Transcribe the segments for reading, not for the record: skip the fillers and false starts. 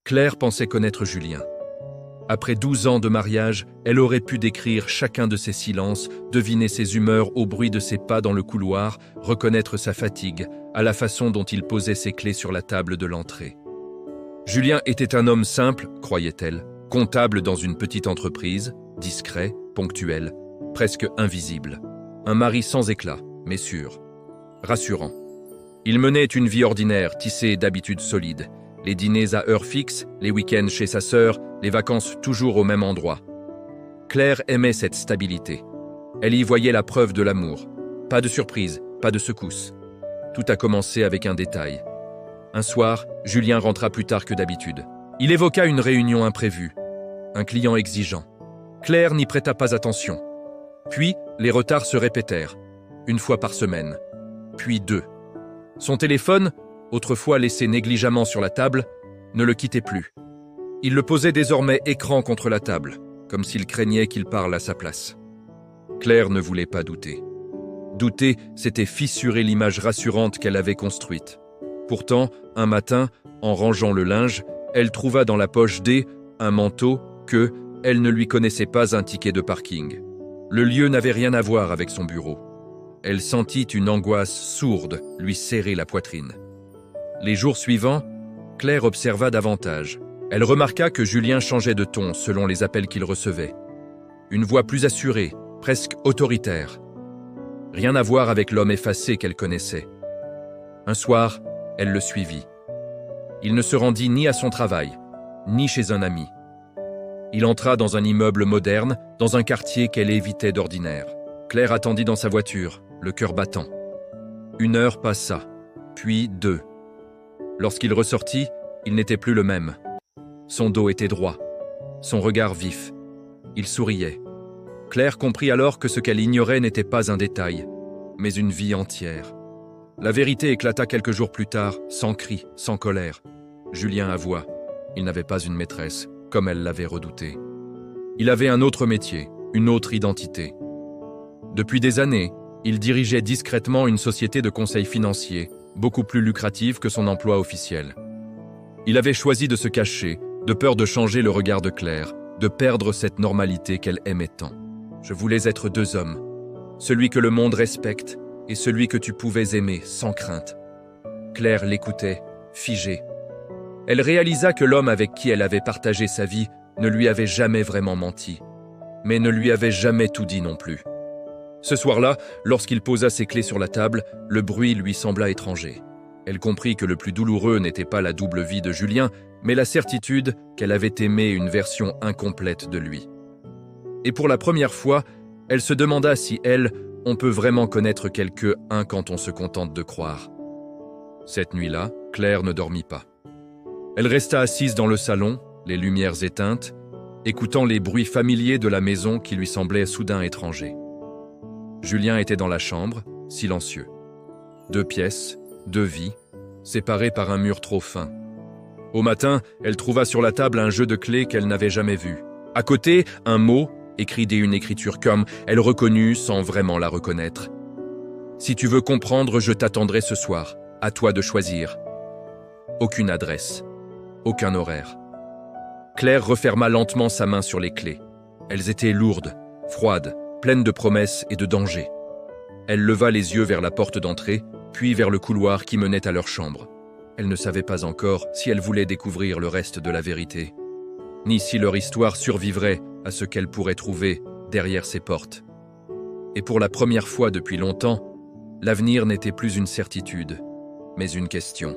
Claire pensait connaître Julien. Après 12 ans de mariage, elle aurait pu décrire chacun de ses silences, deviner ses humeurs au bruit de ses pas dans le couloir, reconnaître sa fatigue, à la façon dont il posait ses clés sur la table de l'entrée. Julien était un homme simple, croyait-elle, comptable dans une petite entreprise, discret, ponctuel, presque invisible. Un mari sans éclat, mais sûr. Rassurant. Il menait une vie ordinaire, tissée d'habitudes solides. Les dîners à heure fixe, les week-ends chez sa sœur, les vacances toujours au même endroit. Claire aimait cette stabilité. Elle y voyait la preuve de l'amour. Pas de surprise, pas de secousse. Tout a commencé avec un détail. Un soir, Julien rentra plus tard que d'habitude. Il évoqua une réunion imprévue. Un client exigeant. Claire n'y prêta pas attention. Puis, les retards se répétèrent. Une fois par semaine. Puis 2. Son téléphone, autrefois laissé négligemment sur la table, ne le quittait plus. Il le posait désormais écran contre la table, comme s'il craignait qu'il parle à sa place. Claire ne voulait pas douter. Douter, c'était fissurer l'image rassurante qu'elle avait construite. Pourtant, un matin, en rangeant le linge, elle trouva dans la poche D un manteau que, elle ne lui connaissait pas un ticket de parking. Le lieu n'avait rien à voir avec son bureau. Elle sentit une angoisse sourde lui serrer la poitrine. Les jours suivants, Claire observa davantage. Elle remarqua que Julien changeait de ton selon les appels qu'il recevait. Une voix plus assurée, presque autoritaire. Rien à voir avec l'homme effacé qu'elle connaissait. Un soir, elle le suivit. Il ne se rendit ni à son travail, ni chez un ami. Il entra dans un immeuble moderne, dans un quartier qu'elle évitait d'ordinaire. Claire attendit dans sa voiture, le cœur battant. 1 heure passa, puis 2. Lorsqu'il ressortit, il n'était plus le même. Son dos était droit, son regard vif. Il souriait. Claire comprit alors que ce qu'elle ignorait n'était pas un détail, mais une vie entière. La vérité éclata quelques jours plus tard, sans cri, sans colère. Julien avoua, il n'avait pas une maîtresse, comme elle l'avait redouté. Il avait un autre métier, une autre identité. Depuis des années, il dirigeait discrètement une société de conseil financier, beaucoup plus lucrative que son emploi officiel. Il avait choisi de se cacher, de peur de changer le regard de Claire, de perdre cette normalité qu'elle aimait tant. Je voulais être 2 hommes, celui que le monde respecte et celui que tu pouvais aimer sans crainte. Claire l'écoutait, figée. Elle réalisa que l'homme avec qui elle avait partagé sa vie ne lui avait jamais vraiment menti, mais ne lui avait jamais tout dit non plus. Ce soir-là, lorsqu'il posa ses clés sur la table, le bruit lui sembla étranger. Elle comprit que le plus douloureux n'était pas la double vie de Julien, mais la certitude qu'elle avait aimé une version incomplète de lui. Et pour la première fois, elle se demanda si on peut vraiment connaître quelqu'un quand on se contente de croire. Cette nuit-là, Claire ne dormit pas. Elle resta assise dans le salon, les lumières éteintes, écoutant les bruits familiers de la maison qui lui semblaient soudain étrangers. Julien était dans la chambre, silencieux. 2 pièces, 2 vies, séparées par un mur trop fin. Au matin, elle trouva sur la table un jeu de clés qu'elle n'avait jamais vu. À côté, un mot, écrit d'une écriture comme elle reconnut sans vraiment la reconnaître. « Si tu veux comprendre, je t'attendrai ce soir. À toi de choisir. » Aucune adresse. Aucun horaire. Claire referma lentement sa main sur les clés. Elles étaient lourdes, froides, pleines de promesses et de dangers. Elle leva les yeux vers la porte d'entrée, puis vers le couloir qui menait à leur chambre. Elle ne savait pas encore si elle voulait découvrir le reste de la vérité, ni si leur histoire survivrait à ce qu'elle pourrait trouver derrière ces portes. Et pour la première fois depuis longtemps, l'avenir n'était plus une certitude, mais une question.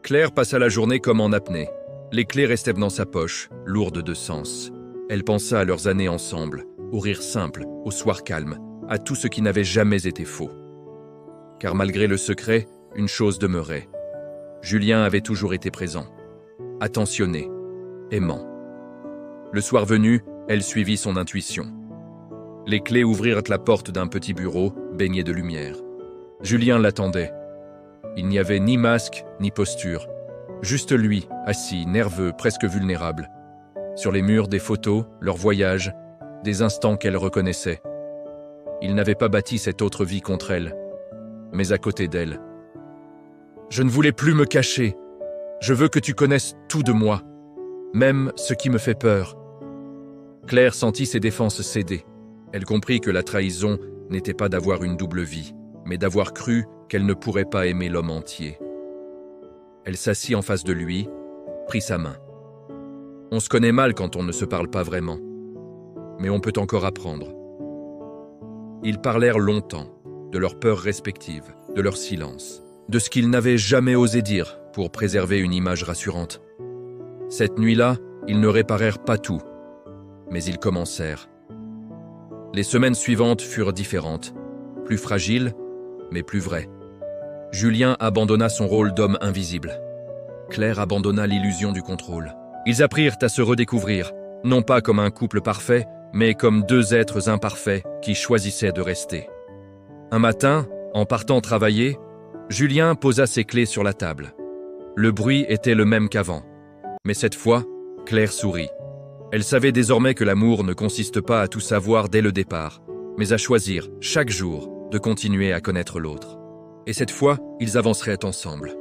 Claire passa la journée comme en apnée. Les clés restaient dans sa poche, lourdes de sens. Elle pensa à leurs années ensemble, au rire simple, au soir calme, à tout ce qui n'avait jamais été faux. Car malgré le secret, une chose demeurait. Julien avait toujours été présent, attentionné, aimant. Le soir venu, elle suivit son intuition. Les clés ouvrirent la porte d'un petit bureau, baigné de lumière. Julien l'attendait. Il n'y avait ni masque, ni posture. Juste lui, assis, nerveux, presque vulnérable. Sur les murs, des photos, leur voyage, des instants qu'elle reconnaissait. Il n'avait pas bâti cette autre vie contre elle, mais à côté d'elle. « Je ne voulais plus me cacher. Je veux que tu connaisses tout de moi, même ce qui me fait peur. » Claire sentit ses défenses céder. Elle comprit que la trahison n'était pas d'avoir une double vie, mais d'avoir cru qu'elle ne pourrait pas aimer l'homme entier. Elle s'assit en face de lui, prit sa main. On se connaît mal quand on ne se parle pas vraiment, mais on peut encore apprendre. Ils parlèrent longtemps, de leurs peurs respectives, de leur silence, de ce qu'ils n'avaient jamais osé dire pour préserver une image rassurante. Cette nuit-là, ils ne réparèrent pas tout, mais ils commencèrent. Les semaines suivantes furent différentes, plus fragiles, mais plus vraies. Julien abandonna son rôle d'homme invisible. Claire abandonna l'illusion du contrôle. Ils apprirent à se redécouvrir, non pas comme un couple parfait, mais comme deux êtres imparfaits qui choisissaient de rester. Un matin, en partant travailler, Julien posa ses clés sur la table. Le bruit était le même qu'avant. Mais cette fois, Claire sourit. Elle savait désormais que l'amour ne consiste pas à tout savoir dès le départ, mais à choisir, chaque jour, de continuer à connaître l'autre. Et cette fois, ils avanceraient ensemble.